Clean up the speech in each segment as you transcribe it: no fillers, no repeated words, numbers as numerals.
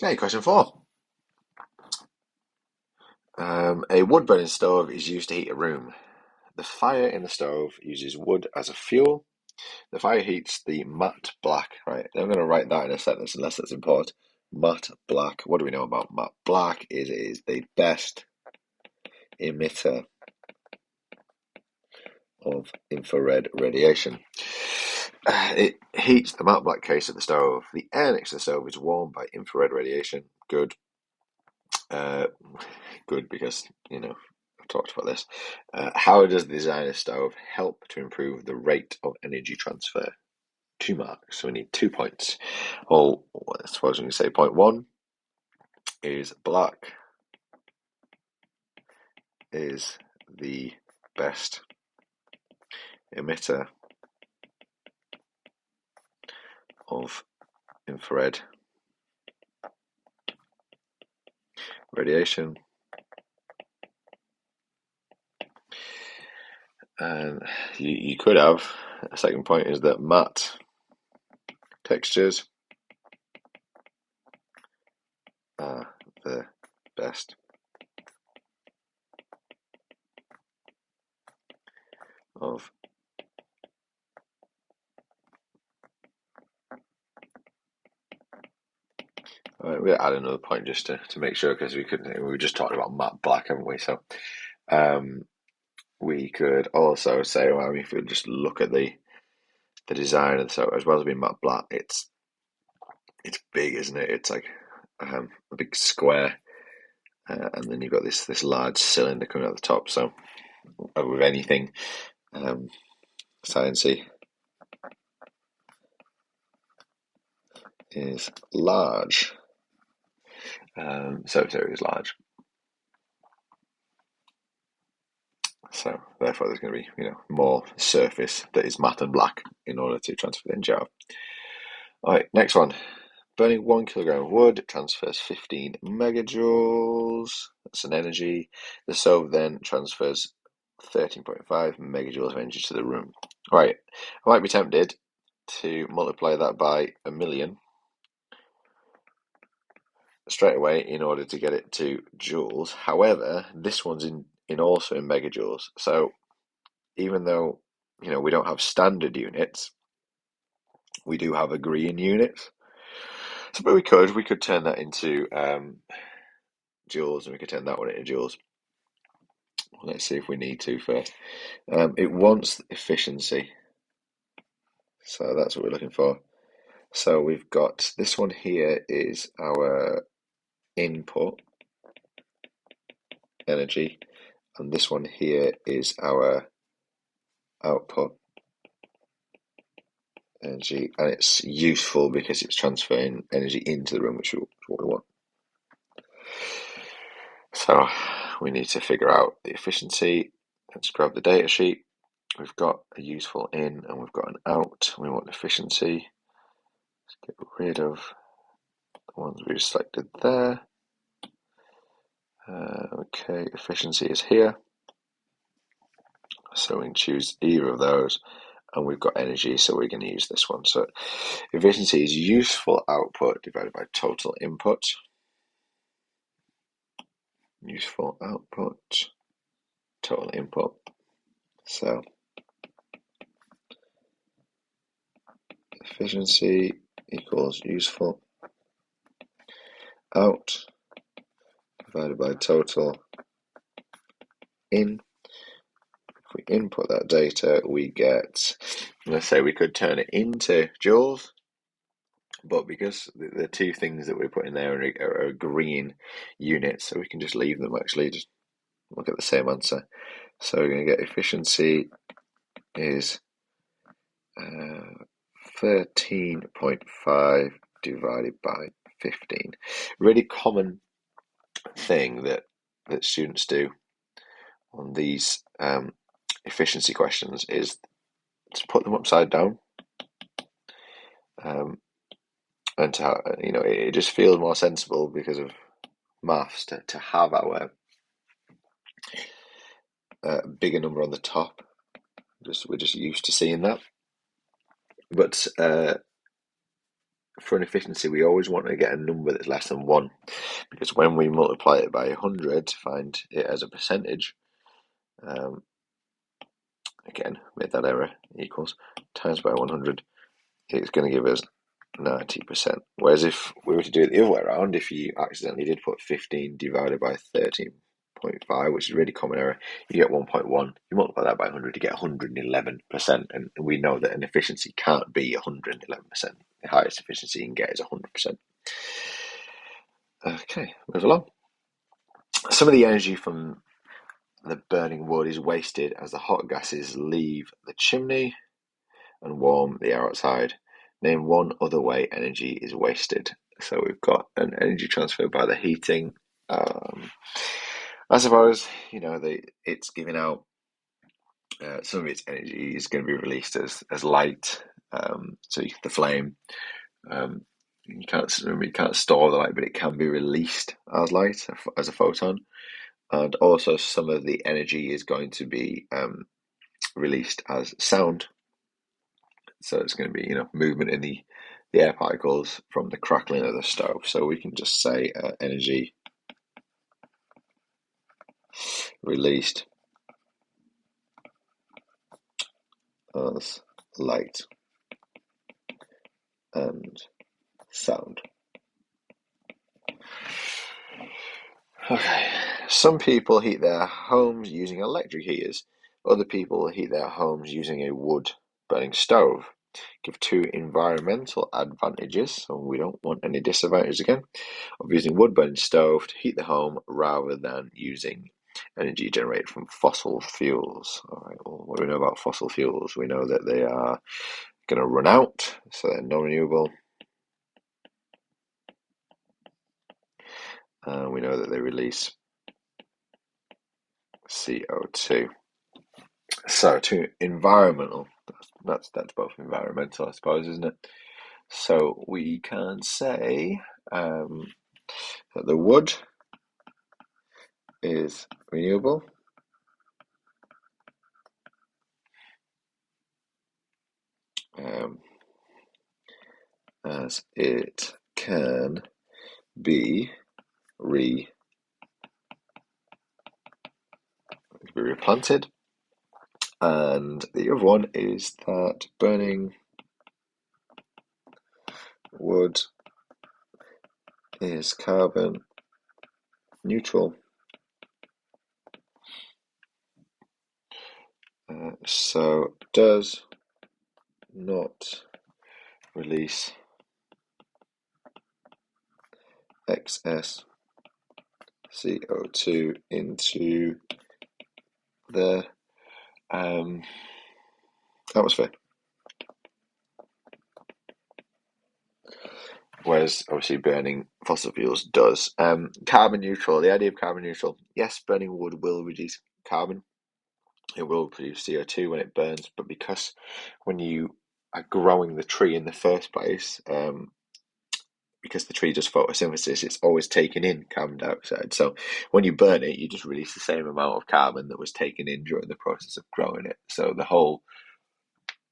Okay, question 4. A wood burning stove is used to heat a room. The fire in the stove uses wood as a fuel. The fire heats the matte black, right? I'm going to write that in a sentence unless that's important. Matte black. What do we know about matte black? It is the best emitter of infrared radiation. It heats the matte black case of the stove. The air next to the stove is warmed by infrared radiation. Good. Uh, Good because, I've talked about this. How does the designer stove help to improve the rate of energy transfer? 2 marks, so we need 2 points. Well, I suppose we can say point 1 is black is the best emitter of infrared radiation. And you could have a second point is that matte textures are the best of we'll add another point just to make sure because we were just talking about matte black, haven't we? So we could also say, well, if we just look at the design, and so as well as being matte black, it's big, isn't it? It's like a big square, and then you've got this large cylinder coming out the top. So with anything sciencey is large. So it is large. So therefore, there's going to be more surface that is matte and black in order to transfer the energy out. All right, next one. Burning 1 kilogram of wood transfers 15 megajoules. That's an energy. The stove then transfers 13.5 megajoules of energy to the room. All right, I might be tempted to multiply that by 1,000,000 straight away in order to get it to joules. However, this one's in also in megajoules. So even though we don't have standard units, we do have agreeing units. So, but we could turn that into joules, and we could turn that one into joules. Let's see if we need to first. It wants efficiency, so that's what we're looking for. So we've got this one here is our input energy, and this one here is our output energy, and it's useful because it's transferring energy into the room, which is what we want. So we need to figure out the efficiency. Let's grab the data sheet. We've got a useful in and we've got an out. We want efficiency. Let's get rid of the ones we selected there. Okay, efficiency is here. So we can choose either of those, and we've got energy, so we're going to use this one. So efficiency is useful output divided by total input. Useful output, total input. So efficiency equals useful out divided by total in. If we input that data, we get, let's say we could turn it into joules, but because the two things that we're putting there are agreeing units, so we can just leave them actually, just look at the same answer. So we're going to get efficiency is 13.5 divided by 15. Really common thing that students do on these efficiency questions is to put them upside down, and to it just feels more sensible because of maths to have our bigger number on the top. We're just used to seeing that, but for an efficiency, we always want to get a number that's less than 1, because when we multiply it by 100 to find it as a percentage, again, made that error, equals times by 100, it's going to give us 90%. Whereas if we were to do it the other way around, if you accidentally did put 15 divided by 13.5, which is a really common error, you get 1.1. You multiply that by 100, you get 111%. And we know that an efficiency can't be 111%. The highest efficiency you can get is 100%. Okay, move along. Some of the energy from the burning wood is wasted as the hot gases leave the chimney and warm the air outside. Name one other way energy is wasted. So we've got an energy transfer by the heating. I suppose, it's giving out some of its energy is going to be released as light. So the flame, you can't store the light, but it can be released as light, as a photon. And also some of the energy is going to be released as sound. So it's going to be, movement in the air particles from the crackling of the stove. So we can just say energy released as light and sound. Okay, some people heat their homes using electric heaters. Other people heat their homes using a wood-burning stove. Give 2 environmental advantages, so we don't want any disadvantages again, of using wood-burning stove to heat the home rather than using energy generated from fossil fuels. All right, well, what do we know about fossil fuels? We know that they are going to run out, so they're non-renewable. We know that they release CO2. So to environmental, that's both environmental, I suppose, isn't it? So we can say that the wood is renewable, as it can be replanted. And the other one is that burning wood is carbon neutral. So does not release excess CO2 into the atmosphere. Whereas obviously burning fossil fuels does. Carbon neutral, the idea of carbon neutral, yes, burning wood will reduce carbon. It will produce CO2 when it burns, but because when you are growing the tree in the first place, because the tree does photosynthesis, it's always taking in carbon dioxide. So when you burn it, you just release the same amount of carbon that was taken in during the process of growing it. So the whole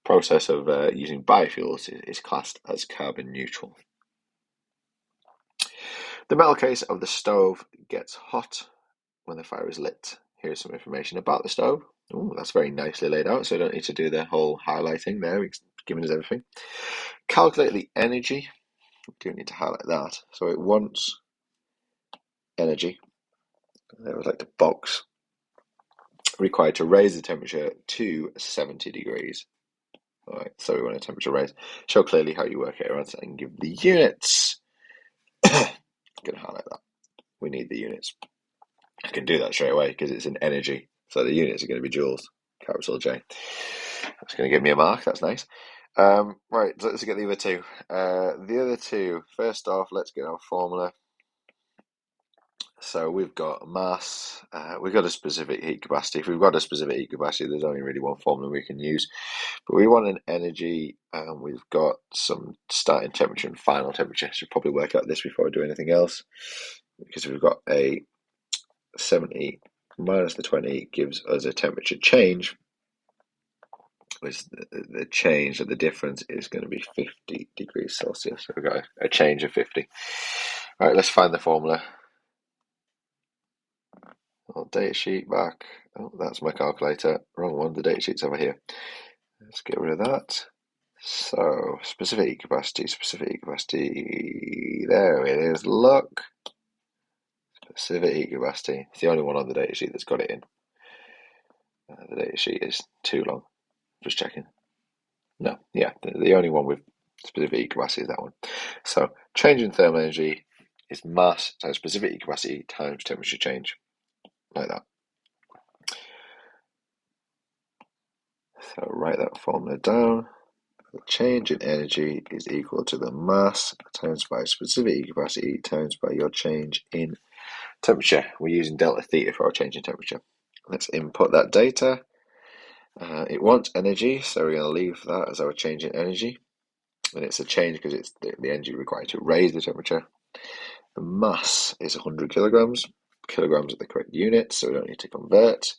process of using biofuels is classed as carbon neutral. The metal case of the stove gets hot when the fire is lit. Here's some information about the stove. Oh, that's very nicely laid out, so I don't need to do the whole highlighting there. It's giving us everything. Calculate the energy. We do need to highlight that. So it wants energy. There was like the box required to raise the temperature to 70 degrees. All right, so we want a temperature raise. Show clearly how you work it around and give the units. Gonna highlight that. We need the units. I can do that straight away because it's an energy. So the units are going to be joules, capital J. That's going to give me a mark. That's nice. Right, so let's get the other two. The other two, first off, let's get our formula. So we've got mass, we've got a specific heat capacity. If we've got a specific heat capacity, there's only really one formula we can use. But we want an energy, and we've got some starting temperature and final temperature. Should probably work out this before I do anything else. Because we've got a 70 minus the 20 gives us a temperature change is the change of the difference is going to be 50 degrees Celsius. So we've got a change of 50. All right, let's find the formula. Data sheet back. Oh, that's my calculator. Wrong one. The data sheet's over here. Let's get rid of that. So, specific heat capacity. There it is. Look. Specific heat capacity. It's the only one on the data sheet that's got it in. The data sheet is too long. Just checking. No, yeah, the only one with specific heat capacity is that one. So, change in thermal energy is mass times specific heat capacity times temperature change. Like that. So, write that formula down. The change in energy is equal to the mass times by specific heat capacity times by your change in temperature. We're using delta theta for our change in temperature. Let's input that data. It wants energy, so we're going to leave that as our change in energy. And it's a change because it's the energy required to raise the temperature. The mass is 100 kilograms. Kilograms are the correct unit, so we don't need to convert.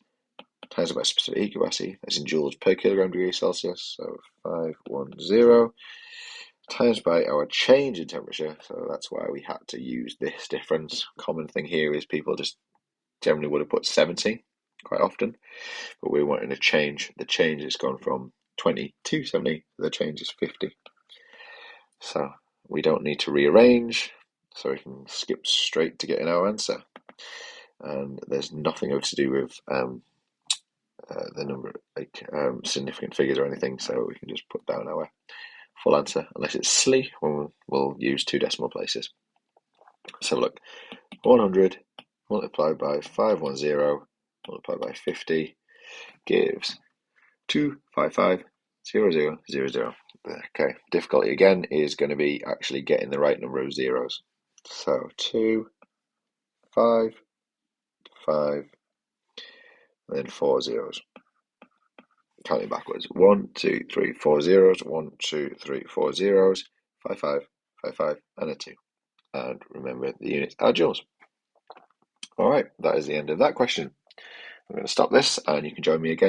Times by specific heat capacity, that's in joules per kilogram degree Celsius, so 510. Times by our change in temperature, so that's why we had to use this difference. Common thing here is people just generally would have put 70 quite often, but we're wanting to change. The change has gone from 20 to 70, the change is 50. So we don't need to rearrange, so we can skip straight to getting our answer. And there's nothing to do with the number, like significant figures or anything, so we can just put down our full answer, unless it's silly, when we'll use 2 decimal places. So look, 100 multiplied by 510 multiplied by 50 gives 255,000. Okay, difficulty again is going to be actually getting the right number of zeros. So 2, 5, 5, and then 4 zeros. Counting backwards. 1, 2, 3, 4 zeros. 1, 2, 3, 4 zeros. 5, 5, 5, 5, and a 2. And remember, the units are joules. All right, that is the end of that question. I'm going to stop this, and you can join me again